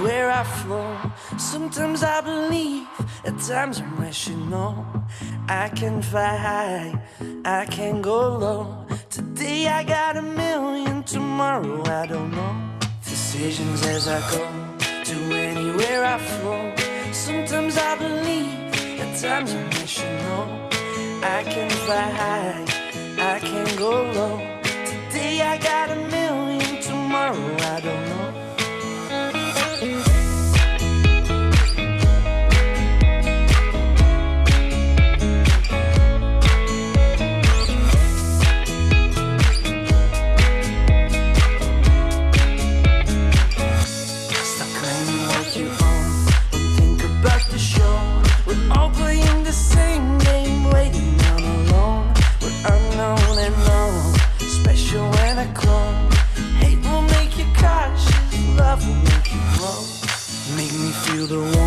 anywhere I flow. Sometimes I believe, at times I'm rational. I can fly high, I can go low. Today I got a million, tomorrow I don't know. Decisions as I go, to anywhere I flow. Sometimes I believe, at times I'm rational. I can fly high, I can go low. Today I got a million, tomorrow I don't know. Stop claiming what you own, don't think about the show. We're all playing the same game, waiting on alone. We're unknown and known, special and a clone. Hate will make you cautious, love will make you grow. Make me feel the warmth